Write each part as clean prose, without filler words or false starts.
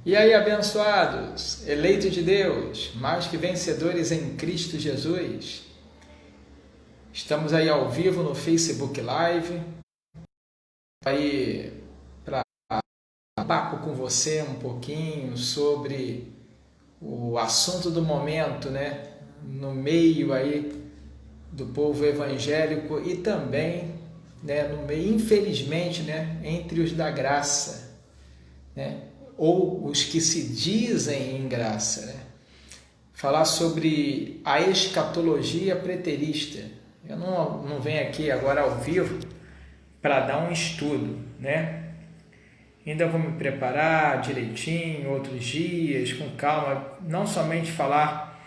E aí, abençoados, eleitos de Deus, mais que vencedores em Cristo Jesus. Estamos aí ao vivo no Facebook Live, aí para papo com você um pouquinho sobre o assunto do momento, né? No meio aí do povo evangélico e também, né, no meio, infelizmente, né, entre os da graça, né? Ou os que se dizem em graça, né? Falar sobre a escatologia preterista. Eu não venho aqui agora ao vivo para dar um estudo, né? Ainda vou me preparar direitinho, outros dias, com calma, não somente falar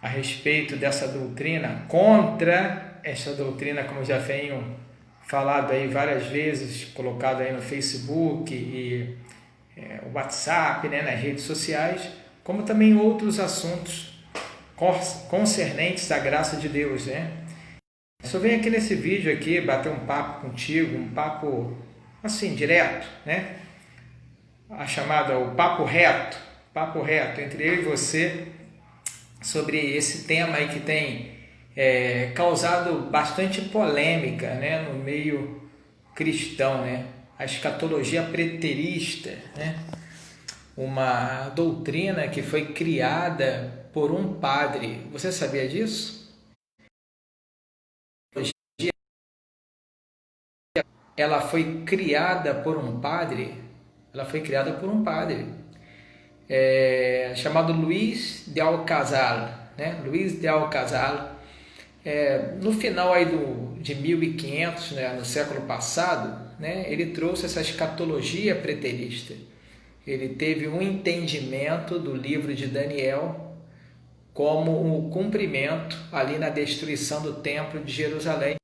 a respeito dessa doutrina, contra essa doutrina, como já venho falado aí várias vezes, colocado aí no Facebook e o WhatsApp, né, nas redes sociais, como também outros assuntos concernentes à graça de Deus, né? Só venho aqui nesse vídeo aqui bater um papo contigo, um papo assim, direto, né? A chamada o papo reto entre eu e você sobre esse tema aí que tem causado bastante polêmica, né, no meio cristão, né? A escatologia preterista, né? Uma doutrina que foi criada por um padre. Você sabia disso? Ela foi criada por um padre. Ela foi criada por um padre chamado Luís de Alcazar, né? Luís de Alcazar. No final aí de 1500, né, no século passado, né, ele trouxe essa escatologia preterista. Ele teve um entendimento do livro de Daniel como um cumprimento ali na destruição do templo de Jerusalém.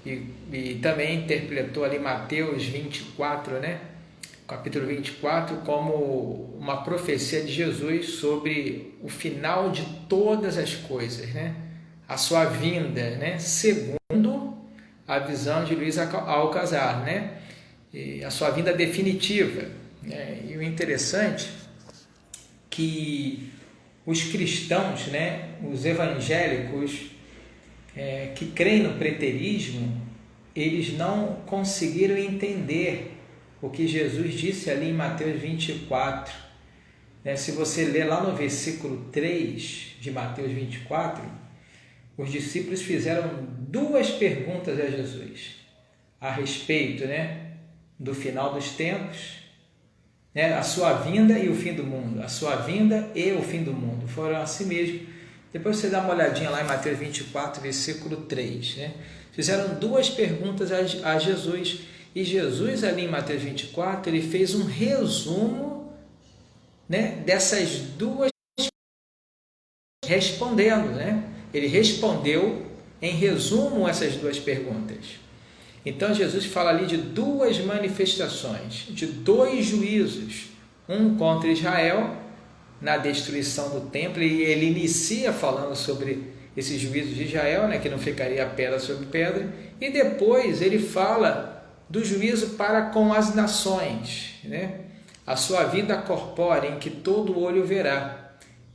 E também interpretou ali Mateus 24, né, capítulo 24, como uma profecia de Jesus sobre o final de todas as coisas, né? A sua vinda, né? Segundo a visão de Luís Alcazar, né? E a sua vinda definitiva, né? E o interessante é que os cristãos, né? Os evangélicos que creem no preterismo, eles não conseguiram entender o que Jesus disse ali em Mateus 24. Se você ler lá no versículo 3 de Mateus 24, os discípulos fizeram duas perguntas a Jesus a respeito, né, do final dos tempos, né, a sua vinda e o fim do mundo. A sua vinda e o fim do mundo. Foram assim mesmo. Depois você dá uma olhadinha lá em Mateus 24, versículo 3. Né? Fizeram duas perguntas a Jesus. E Jesus, ali em Mateus 24, ele fez um resumo, né, dessas duas respondendo, né? Ele respondeu em resumo essas duas perguntas. Então Jesus fala ali de duas manifestações, de dois juízos, um contra Israel na destruição do templo, e ele inicia falando sobre esses juízos de Israel, né, que não ficaria pedra sobre pedra, e depois ele fala do juízo para com as nações, né? A sua vinda corpórea em que todo olho verá.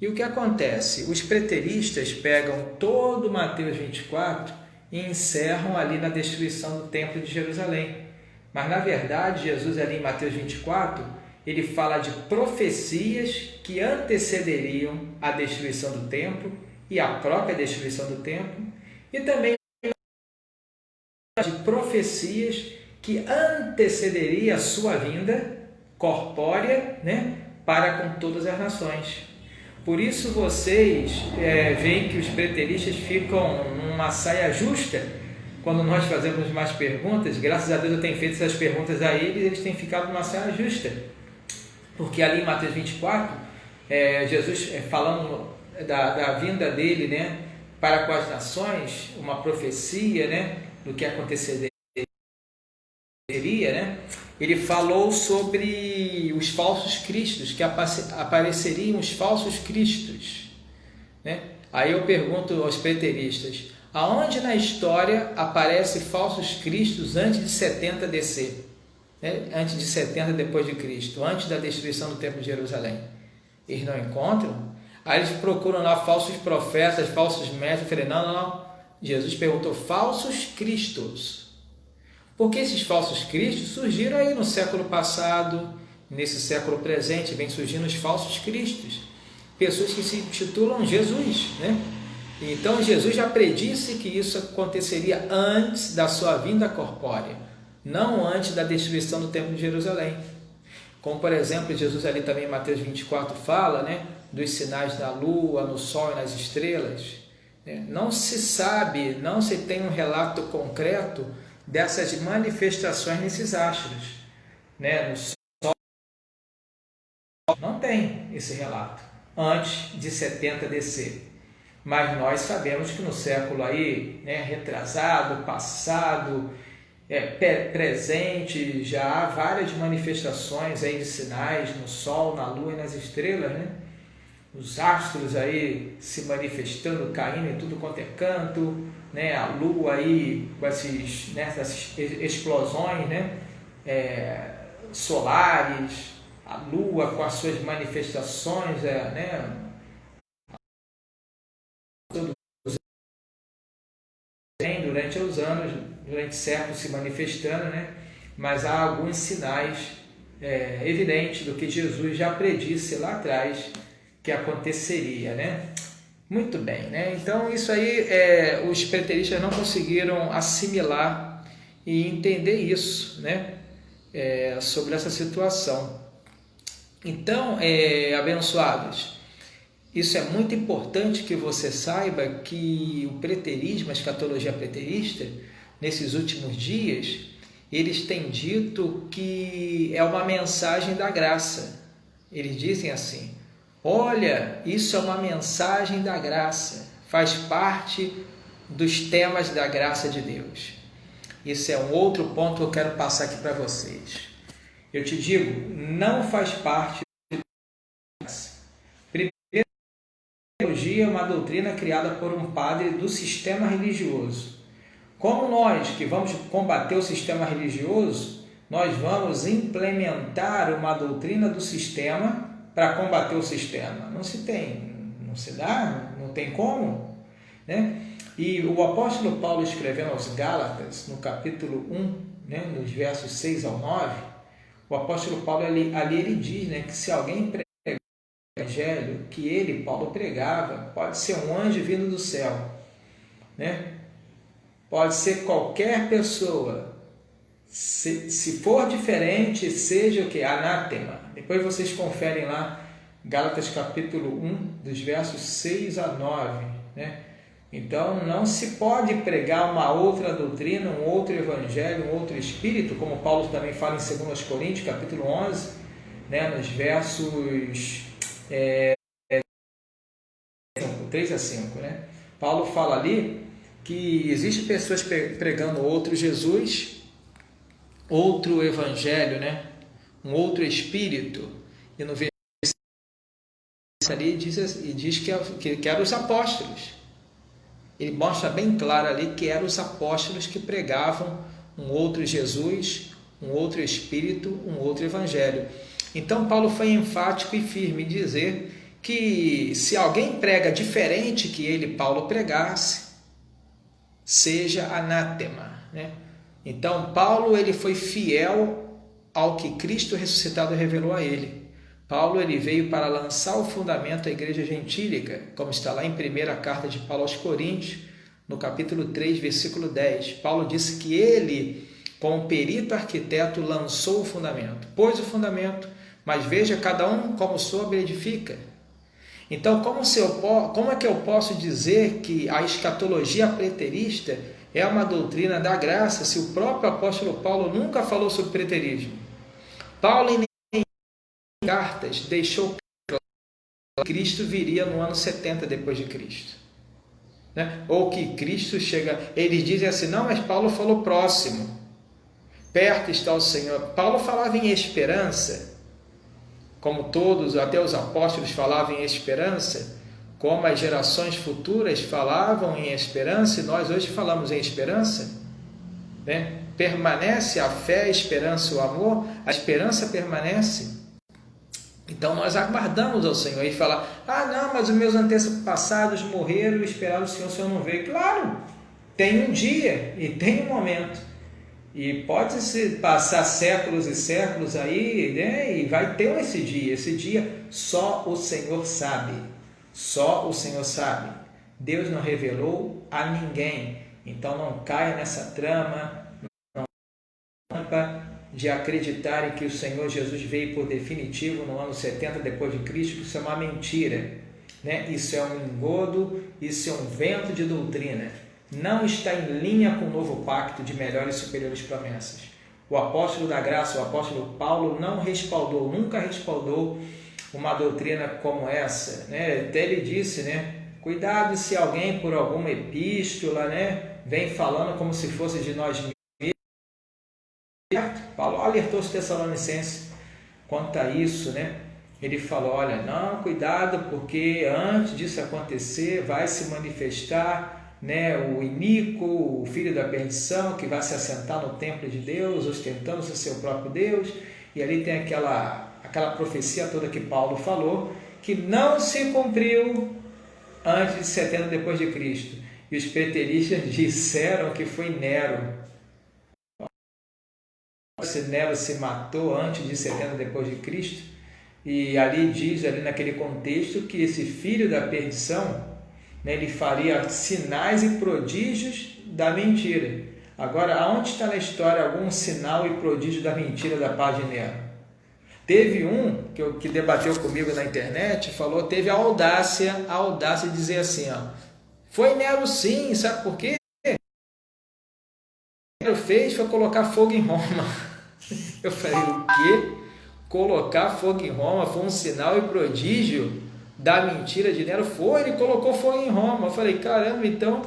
E o que acontece? Os preteristas pegam todo Mateus 24 e encerram ali na destruição do templo de Jerusalém. Mas na verdade, Jesus ali em Mateus 24, ele fala de profecias que antecederiam a destruição do templo e a própria destruição do templo, e também de profecias que antecederia a sua vinda corpórea, né, para com todas as nações. Por isso vocês veem que os preteristas ficam numa saia justa quando nós fazemos mais perguntas. Graças a Deus eu tenho feito essas perguntas a eles têm ficado numa saia justa. Porque ali em Mateus 24, Jesus falando da vinda dele, né, para com as nações, uma profecia, né, do que aconteceria, né? Ele falou sobre os falsos cristos, que apareceriam os falsos cristos, né? Aí eu pergunto aos preteristas, aonde na história aparece falsos cristos antes de 70 DC? né, antes de 70 depois de Cristo, antes da destruição do Templo de Jerusalém. Eles não encontram. Aí eles procuram lá falsos profetas, falsos mestres. Eu falei, não. Jesus perguntou, falsos cristos. Porque esses falsos cristos surgiram aí no século passado, nesse século presente, vem surgindo os falsos cristos. Pessoas que se titulam Jesus, né? Então Jesus já predisse que isso aconteceria antes da sua vinda corpórea, não antes da destruição do Templo de Jerusalém. Como, por exemplo, Jesus ali também em Mateus 24 fala, né, dos sinais na lua, no sol e nas estrelas. Não se sabe, não se tem um relato concreto dessas manifestações nesses astros. No sol não tem esse relato, antes de 70 descer. Mas nós sabemos que no século aí, retrasado, passado, presente, já há várias manifestações aí de sinais no Sol, na Lua e nas estrelas, né? Os astros aí se manifestando, caindo em tudo quanto é canto, né? A Lua aí com essas explosões, né? Solares, a Lua com as suas manifestações, né? Durante os anos, durante séculos se manifestando, né? Mas há alguns sinais evidentes do que Jesus já predisse lá atrás que aconteceria, né? Muito bem, né? Então isso aí os preteristas não conseguiram assimilar e entender isso, né? Sobre essa situação. Então, abençoados, isso é muito importante que você saiba que o preterismo, a escatologia preterista, nesses últimos dias, eles têm dito que é uma mensagem da graça. Eles dizem assim, olha, isso é uma mensagem da graça, faz parte dos temas da graça de Deus. Isso é um outro ponto que eu quero passar aqui para vocês. Eu te digo, não faz parte da graça. A teologia é uma doutrina criada por um padre do sistema religioso. Como nós que vamos combater o sistema religioso, nós vamos implementar uma doutrina do sistema para combater o sistema. Não se dá, não tem como, né? E o apóstolo Paulo escrevendo aos Gálatas, no capítulo 1, né, nos versos 6 ao 9, o apóstolo Paulo ali ele diz, né, que se alguém evangelho que ele, Paulo, pregava, pode ser um anjo vindo do céu, né? Pode ser qualquer pessoa, se for diferente, seja o que? Anátema. Depois vocês conferem lá, Gálatas capítulo 1, dos versos 6 a 9, né? Então não se pode pregar uma outra doutrina, um outro evangelho, um outro espírito, como Paulo também fala em 2 Coríntios capítulo 11, né? Nos versos 3 a 5, né? Paulo fala ali que existem pessoas pregando outro Jesus, outro evangelho, né? Um outro espírito, e no versículo ali diz que eram os apóstolos. Ele mostra bem claro ali que eram os apóstolos que pregavam um outro Jesus, um outro espírito, um outro evangelho. Então Paulo foi enfático e firme em dizer que se alguém prega diferente que ele, Paulo, pregasse, seja anátema, né? Então Paulo ele foi fiel ao que Cristo ressuscitado revelou a ele. Paulo ele veio para lançar o fundamento da igreja gentílica, como está lá em 1ª carta de Paulo aos Coríntios, no capítulo 3, versículo 10. Paulo disse que ele, como perito arquiteto, lançou o fundamento, pôs o fundamento, mas veja cada um como soube edifica. Então, como é que eu posso dizer que a escatologia preterista é uma doutrina da graça se o próprio apóstolo Paulo nunca falou sobre preterismo? Paulo, em cartas, deixou claro que Cristo viria no ano 70 depois de Cristo, né? Ou que Cristo chega... Eles dizem assim, não, mas Paulo falou próximo, perto está o Senhor. Paulo falava em esperança, como todos, até os apóstolos falavam em esperança, como as gerações futuras falavam em esperança, e nós hoje falamos em esperança, né? permanece a fé, a esperança e o amor, a esperança permanece. Então nós aguardamos ao Senhor e falar, não, mas os meus antepassados morreram e esperaram o Senhor não veio. Claro, tem um dia e tem um momento. E pode-se passar séculos e séculos aí, né? E vai ter esse dia. Esse dia só o Senhor sabe. Só o Senhor sabe. Deus não revelou a ninguém. Então não caia nessa trama, de acreditarem que o Senhor Jesus veio por definitivo no ano 70 depois de Cristo, que isso é uma mentira, né? Isso é um engodo, isso é um vento de doutrina, não está em linha com o novo pacto de melhores e superiores promessas. O apóstolo da graça, o apóstolo Paulo, não respaldou, nunca respaldou uma doutrina como essa, né? Até ele disse, né? Cuidado se alguém por alguma epístola, né, vem falando como se fosse de nós mesmos. Paulo alertou os Tessalonicenses quanto a isso, né? Ele falou, olha, não, cuidado, porque antes disso acontecer, vai se manifestar, né, o iníquo, o filho da perdição, que vai se assentar no templo de Deus, ostentando ser seu próprio Deus, e ali tem aquela profecia toda que Paulo falou, que não se cumpriu antes de 70 depois de Cristo. E os preteristas disseram que foi Nero. Se Nero se matou antes de 70 depois de Cristo, e ali diz, ali naquele contexto, que esse filho da perdição, né, ele faria sinais e prodígios da mentira. Agora, aonde está na história algum sinal e prodígio da mentira da parte de Nero? Teve um que debateu comigo na internet, falou, teve a audácia de dizer assim, foi Nero sim, sabe por quê? Nero fez foi colocar fogo em Roma. Eu falei, o quê? Colocar fogo em Roma foi um sinal e prodígio da mentira de Nero? Foi, ele colocou fogo em Roma. Eu falei, caramba, então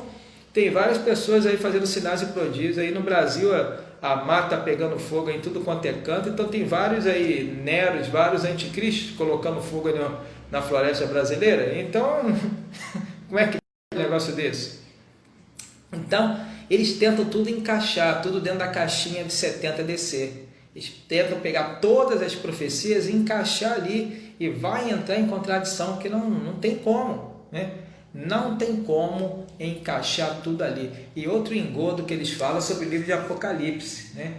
tem várias pessoas aí fazendo sinais e prodígios. Aí no Brasil a mata pegando fogo em tudo quanto é canto, então tem vários aí Neros, vários anticristos colocando fogo na floresta brasileira. Então, como é que é um negócio desse? Então, eles tentam tudo encaixar, tudo dentro da caixinha de 70 DC. Eles tentam pegar todas as profecias e encaixar ali, e vai entrar em contradição, que não tem como, né? Não tem como encaixar tudo ali. E outro engodo que eles falam sobre o livro de Apocalipse, né?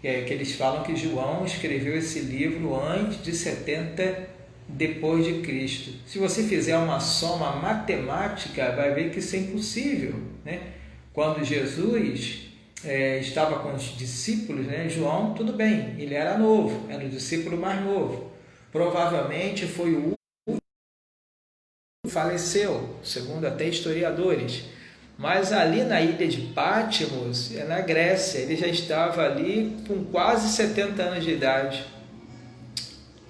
Que eles falam que João escreveu esse livro antes de 70 depois de Cristo. Se você fizer uma soma matemática, vai ver que isso é impossível, né? Quando Jesus estava com os discípulos, né? João, tudo bem, ele era novo, era o discípulo mais novo. Provavelmente foi o último que faleceu, segundo até historiadores. Mas ali na ilha de Patmos, na Grécia, ele já estava ali com quase 70 anos de idade.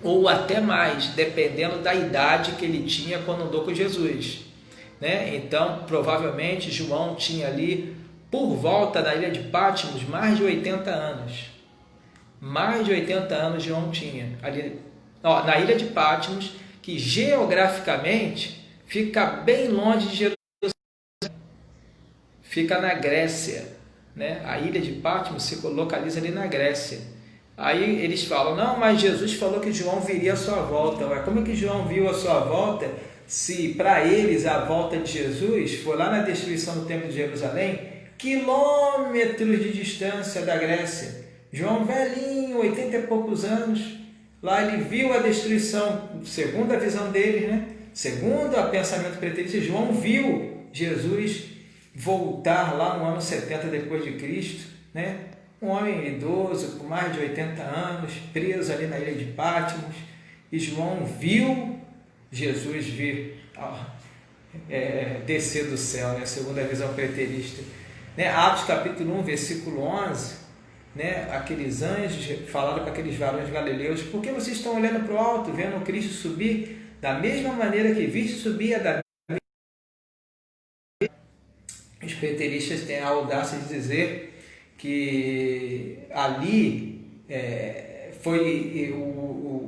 Ou até mais, dependendo da idade que ele tinha quando andou com Jesus, né? Então, provavelmente, João tinha ali, por volta da ilha de Patmos, mais de 80 anos. Mais de 80 anos João tinha. Ali, na ilha de Patmos, que geograficamente fica bem longe de Jerusalém. Fica na Grécia, né? A ilha de Patmos se localiza ali na Grécia. Aí eles falam, não, mas Jesus falou que João viria à sua volta. Ué, como é que João viu a sua volta, se para eles a volta de Jesus foi lá na destruição do templo de Jerusalém, quilômetros de distância da Grécia? João velhinho, 80 e poucos anos, lá ele viu a destruição, segundo a visão deles, né? Segundo o pensamento preterista, João viu Jesus voltar lá no ano 70 depois de Cristo, né? Um homem idoso, com mais de 80 anos, preso ali na ilha de Patmos, e João viu Jesus vir descer do céu, né? Segundo a visão preterista, né? Atos capítulo 1, versículo 11, né? Aqueles anjos falaram para aqueles varões galileus, por que vocês estão olhando para o alto, vendo Cristo subir da mesma maneira que viste subir da... Os preteristas têm a audácia de dizer que ali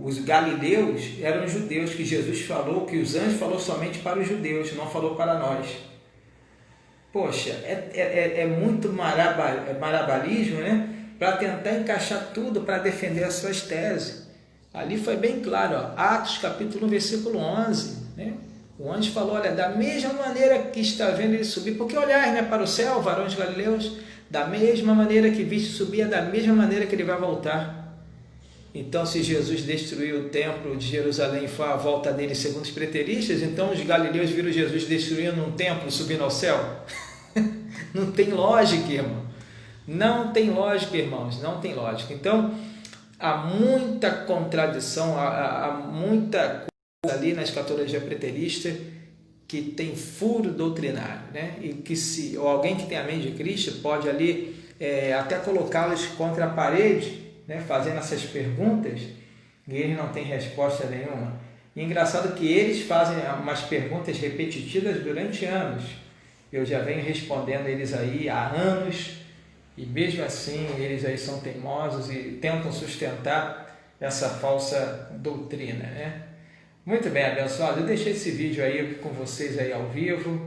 os galileus eram judeus, que Jesus falou, que os anjos falou somente para os judeus, não falou para nós. Poxa, é muito marabalismo, né? Para tentar encaixar tudo para defender as suas teses. Ali foi bem claro, ó, Atos capítulo 1, versículo 11, né? O anjo falou, olha, da mesma maneira que está vendo ele subir, porque olhar, né, para o céu, varões galileus, da mesma maneira que viste subir, é da mesma maneira que ele vai voltar. Então, se Jesus destruiu o templo de Jerusalém e foi a volta dele segundo os preteristas, então os galileus viram Jesus destruindo um templo, subindo ao céu? Não tem lógica, irmão. Não tem lógica, irmãos, não tem lógica. Então, há muita contradição, há muita coisa ali na escatologia preterista que tem furo doutrinário, né? E que se ou alguém que tem a mente de Cristo pode ali até colocá-los contra a parede, né? Fazendo essas perguntas e eles não têm resposta nenhuma. E engraçado que eles fazem umas perguntas repetitivas durante anos. Eu já venho respondendo eles aí há anos e mesmo assim eles aí são teimosos e tentam sustentar essa falsa doutrina, né? Muito bem, abençoado. Eu deixei esse vídeo aí com vocês aí ao vivo.